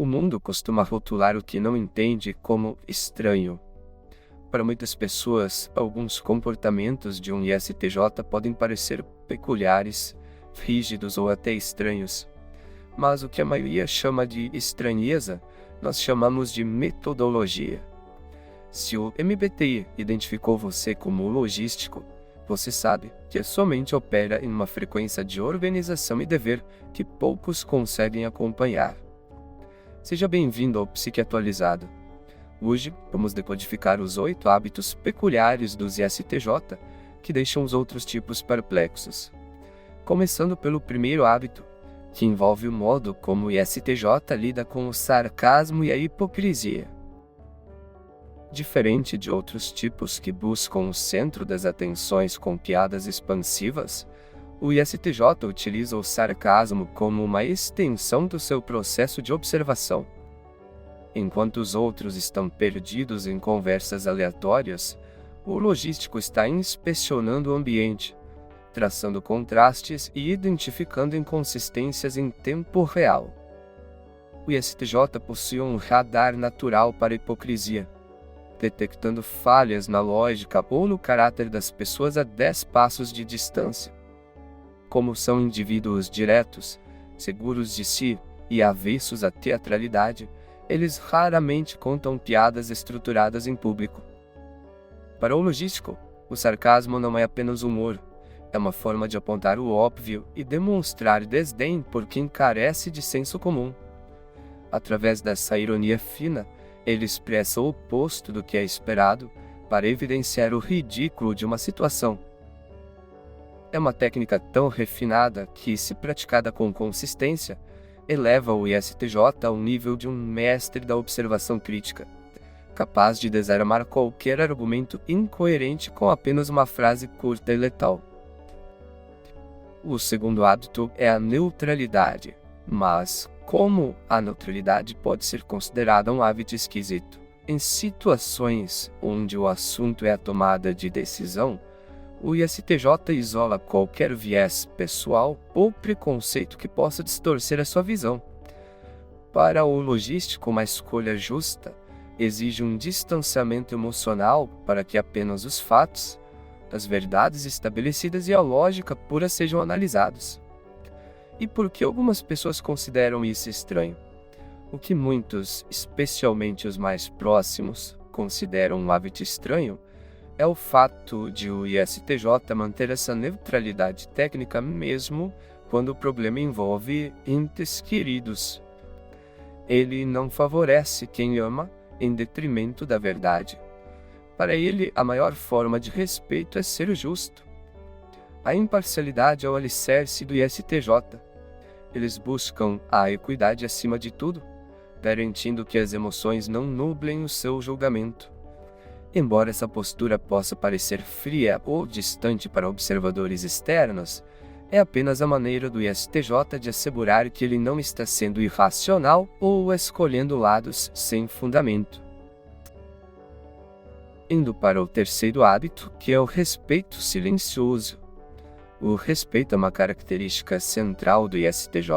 O mundo costuma rotular o que não entende como estranho. Para muitas pessoas, alguns comportamentos de um ISTJ podem parecer peculiares, rígidos ou até estranhos. Mas o que a maioria chama de estranheza, nós chamamos de metodologia. Se o MBTI identificou você como logístico, você sabe que somente opera em uma frequência de organização e dever que poucos conseguem acompanhar. Seja bem-vindo ao Psique Atualizado. Hoje, vamos decodificar os 8 hábitos peculiares dos ISTJ que deixam os outros tipos perplexos. Começando pelo primeiro hábito, que envolve o modo como o ISTJ lida com o sarcasmo e a hipocrisia. Diferente de outros tipos que buscam o centro das atenções com piadas expansivas, o ISTJ utiliza o sarcasmo como uma extensão do seu processo de observação. Enquanto os outros estão perdidos em conversas aleatórias, o logístico está inspecionando o ambiente, traçando contrastes e identificando inconsistências em tempo real. O ISTJ possui um radar natural para a hipocrisia, detectando falhas na lógica ou no caráter das pessoas a 10 passos de distância. Como são indivíduos diretos, seguros de si e avessos à teatralidade, eles raramente contam piadas estruturadas em público. Para o logístico, o sarcasmo não é apenas humor, é uma forma de apontar o óbvio e demonstrar desdém por quem carece de senso comum. Através dessa ironia fina, ele expressa o oposto do que é esperado para evidenciar o ridículo de uma situação. É uma técnica tão refinada que, se praticada com consistência, eleva o ISTJ ao nível de um mestre da observação crítica, capaz de desarmar qualquer argumento incoerente com apenas uma frase curta e letal. O segundo hábito é a neutralidade, mas como a neutralidade pode ser considerada um hábito esquisito? Em situações onde o assunto é a tomada de decisão, o ISTJ isola qualquer viés pessoal ou preconceito que possa distorcer a sua visão. Para o logístico, uma escolha justa exige um distanciamento emocional para que apenas os fatos, as verdades estabelecidas e a lógica pura sejam analisados. E por que algumas pessoas consideram isso estranho? O que muitos, especialmente os mais próximos, consideram um hábito estranho é o fato de o ISTJ manter essa neutralidade técnica mesmo quando o problema envolve entes queridos. Ele não favorece quem ama em detrimento da verdade. Para ele, a maior forma de respeito é ser justo. A imparcialidade é o alicerce do ISTJ. Eles buscam a equidade acima de tudo, garantindo que as emoções não nublem o seu julgamento. Embora essa postura possa parecer fria ou distante para observadores externos, é apenas a maneira do ISTJ de assegurar que ele não está sendo irracional ou escolhendo lados sem fundamento. Indo para o terceiro hábito, que é o respeito silencioso. O respeito é uma característica central do ISTJ,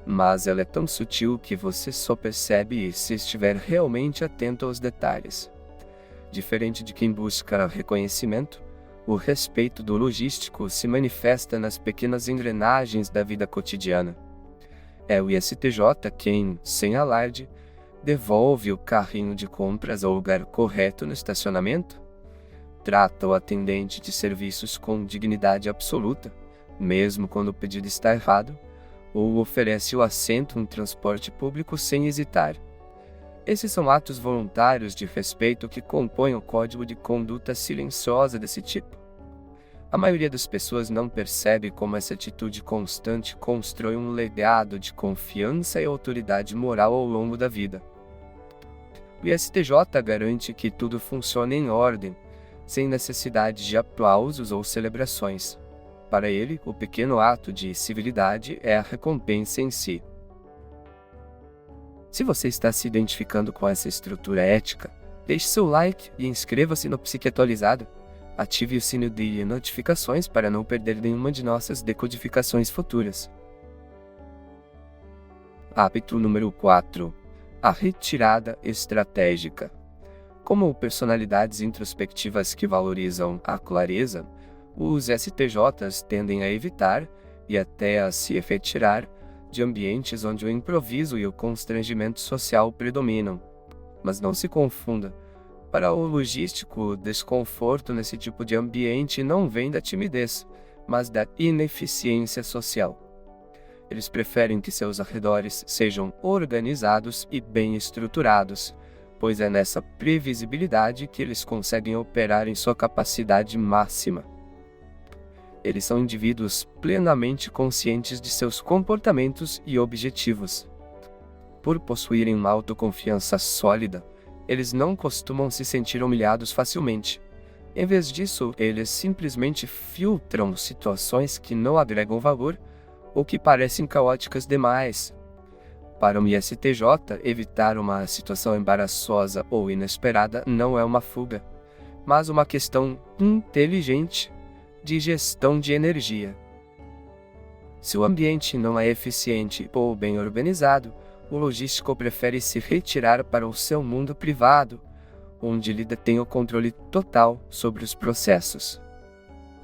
mas ela é tão sutil que você só percebe se estiver realmente atento aos detalhes. Diferente de quem busca reconhecimento, o respeito do logístico se manifesta nas pequenas engrenagens da vida cotidiana. É o ISTJ quem, sem alarde, devolve o carrinho de compras ao lugar correto no estacionamento, trata o atendente de serviços com dignidade absoluta, mesmo quando o pedido está errado, ou oferece o assento no transporte público sem hesitar. Esses são atos voluntários de respeito que compõem o código de conduta silenciosa desse tipo. A maioria das pessoas não percebe como essa atitude constante constrói um legado de confiança e autoridade moral ao longo da vida. O ISTJ garante que tudo funcione em ordem, sem necessidade de aplausos ou celebrações. Para ele, o pequeno ato de civilidade é a recompensa em si. Se você está se identificando com essa estrutura ética, deixe seu like e inscreva-se no Psique Atualizado. Ative o sino de notificações para não perder nenhuma de nossas decodificações futuras. Hábito número 4. A retirada estratégica. Como personalidades introspectivas que valorizam a clareza, os STJs tendem a evitar e até a se retirar de ambientes onde o improviso e o constrangimento social predominam. Mas não se confunda. Para o logístico, o desconforto nesse tipo de ambiente não vem da timidez, mas da ineficiência social. Eles preferem que seus arredores sejam organizados e bem estruturados, pois é nessa previsibilidade que eles conseguem operar em sua capacidade máxima. Eles são indivíduos plenamente conscientes de seus comportamentos e objetivos. Por possuírem uma autoconfiança sólida, eles não costumam se sentir humilhados facilmente. Em vez disso, eles simplesmente filtram situações que não agregam valor ou que parecem caóticas demais. Para um ISTJ, evitar uma situação embaraçosa ou inesperada não é uma fuga, mas uma questão inteligente de gestão de energia. Se o ambiente não é eficiente ou bem organizado, o logístico prefere se retirar para o seu mundo privado, onde ele detém o controle total sobre os processos.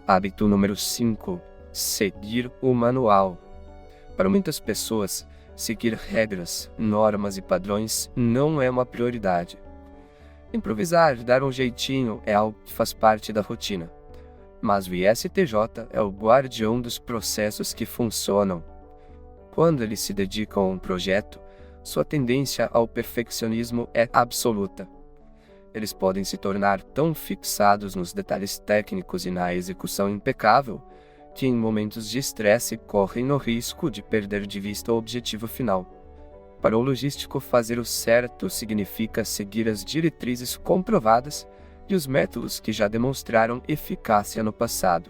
Hábito número 5. Seguir o manual. Para muitas pessoas, seguir regras, normas e padrões não é uma prioridade. Improvisar, dar um jeitinho é algo que faz parte da rotina. Mas o ISTJ é o guardião dos processos que funcionam. Quando eles se dedicam a um projeto, sua tendência ao perfeccionismo é absoluta. Eles podem se tornar tão fixados nos detalhes técnicos e na execução impecável, que em momentos de estresse correm o risco de perder de vista o objetivo final. Para o logístico, fazer o certo significa seguir as diretrizes comprovadas e os métodos que já demonstraram eficácia no passado.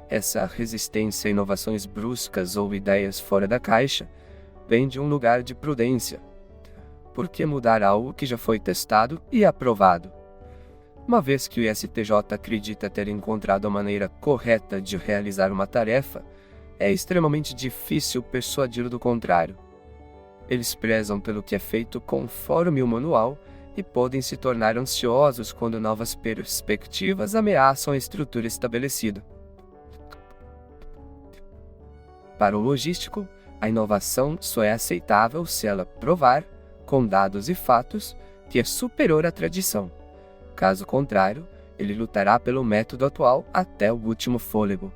Essa resistência a inovações bruscas ou ideias fora da caixa vem de um lugar de prudência. Por que mudar algo que já foi testado e aprovado? Uma vez que o ISTJ acredita ter encontrado a maneira correta de realizar uma tarefa, é extremamente difícil persuadi-lo do contrário. Eles prezam pelo que é feito conforme o manual e podem se tornar ansiosos quando novas perspectivas ameaçam a estrutura estabelecida. Para o logístico, a inovação só é aceitável se ela provar, com dados e fatos, que é superior à tradição. Caso contrário, ele lutará pelo método atual até o último fôlego.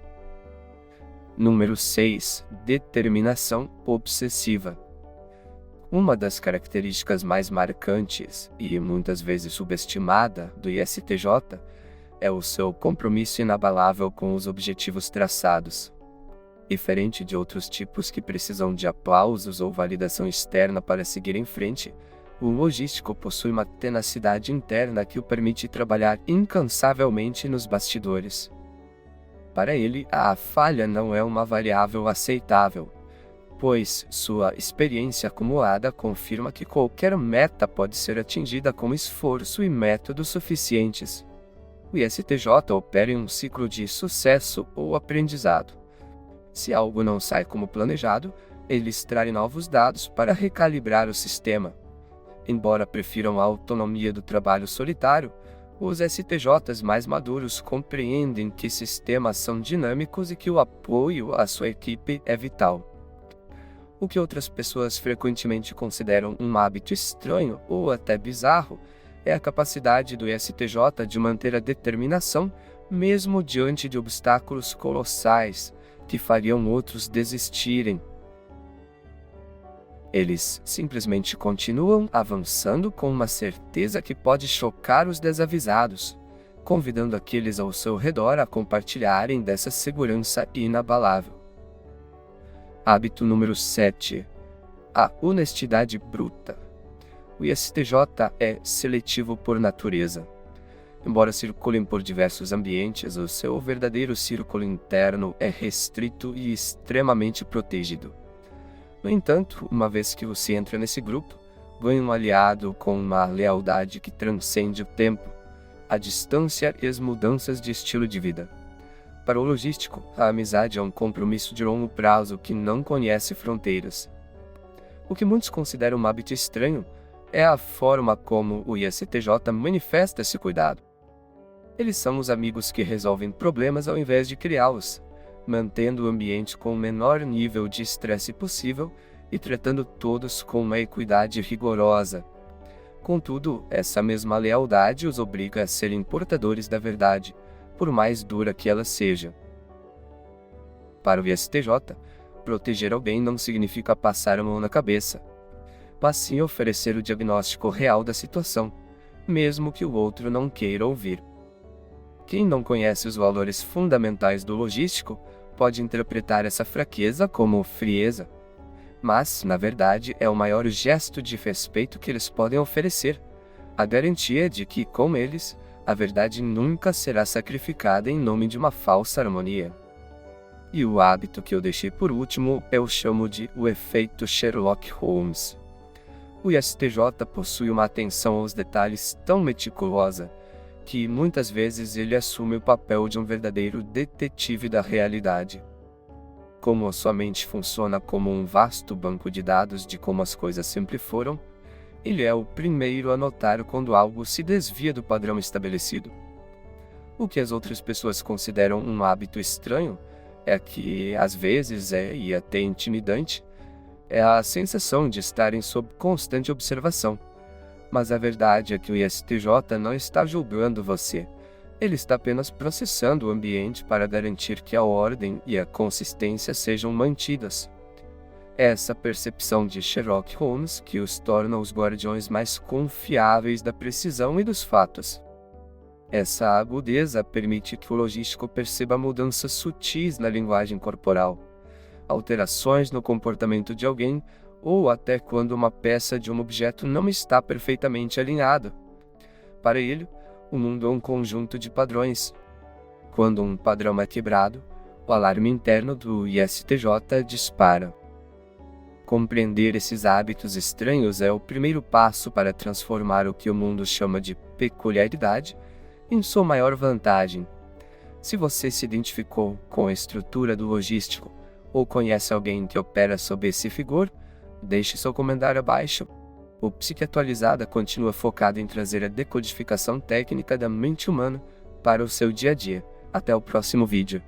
Número 6. Determinação obsessiva. Uma das características mais marcantes e muitas vezes subestimada do ISTJ é o seu compromisso inabalável com os objetivos traçados. Diferente de outros tipos que precisam de aplausos ou validação externa para seguir em frente, o logístico possui uma tenacidade interna que o permite trabalhar incansavelmente nos bastidores. Para ele, a falha não é uma variável aceitável, pois sua experiência acumulada confirma que qualquer meta pode ser atingida com esforço e métodos suficientes. O ISTJ opera em um ciclo de sucesso ou aprendizado. Se algo não sai como planejado, ele extrai novos dados para recalibrar o sistema. Embora prefiram a autonomia do trabalho solitário, os STJs mais maduros compreendem que sistemas são dinâmicos e que o apoio à sua equipe é vital. O que outras pessoas frequentemente consideram um hábito estranho ou até bizarro é a capacidade do ISTJ de manter a determinação mesmo diante de obstáculos colossais que fariam outros desistirem. Eles simplesmente continuam avançando com uma certeza que pode chocar os desavisados, convidando aqueles ao seu redor a compartilharem dessa segurança inabalável. Hábito número 7. A honestidade bruta. O ISTJ é seletivo por natureza. Embora circulem por diversos ambientes, o seu verdadeiro círculo interno é restrito e extremamente protegido. No entanto, uma vez que você entra nesse grupo, ganha um aliado com uma lealdade que transcende o tempo, a distância e as mudanças de estilo de vida. Para o logístico, a amizade é um compromisso de longo prazo que não conhece fronteiras. O que muitos consideram um hábito estranho é a forma como o ISTJ manifesta esse cuidado. Eles são os amigos que resolvem problemas ao invés de criá-los, mantendo o ambiente com o menor nível de estresse possível e tratando todos com uma equidade rigorosa. Contudo, essa mesma lealdade os obriga a serem portadores da verdade, por mais dura que ela seja. Para o ISTJ, proteger alguém não significa passar a mão na cabeça, mas sim oferecer o diagnóstico real da situação, mesmo que o outro não queira ouvir. Quem não conhece os valores fundamentais do logístico pode interpretar essa fraqueza como frieza, mas, na verdade, é o maior gesto de respeito que eles podem oferecer, a garantia de que, com eles, a verdade nunca será sacrificada em nome de uma falsa harmonia. E o hábito que eu deixei por último eu chamo de o efeito Sherlock Holmes. O ISTJ possui uma atenção aos detalhes tão meticulosa que muitas vezes ele assume o papel de um verdadeiro detetive da realidade. Como sua mente funciona como um vasto banco de dados de como as coisas sempre foram, ele é o primeiro a notar quando algo se desvia do padrão estabelecido. O que as outras pessoas consideram um hábito estranho é que, às vezes, e até intimidante, é a sensação de estarem sob constante observação. Mas a verdade é que o ISTJ não está julgando você. Ele está apenas processando o ambiente para garantir que a ordem e a consistência sejam mantidas. É essa percepção de Sherlock Holmes que os torna os guardiões mais confiáveis da precisão e dos fatos. Essa agudeza permite que o logístico perceba mudanças sutis na linguagem corporal, alterações no comportamento de alguém, ou até quando uma peça de um objeto não está perfeitamente alinhada. Para ele, o mundo é um conjunto de padrões. Quando um padrão é quebrado, o alarme interno do ISTJ dispara. Compreender esses hábitos estranhos é o primeiro passo para transformar o que o mundo chama de peculiaridade em sua maior vantagem. Se você se identificou com a estrutura do logístico ou conhece alguém que opera sob esse rigor, deixe seu comentário abaixo. O Psique Atualizada continua focado em trazer a decodificação técnica da mente humana para o seu dia a dia. Até o próximo vídeo.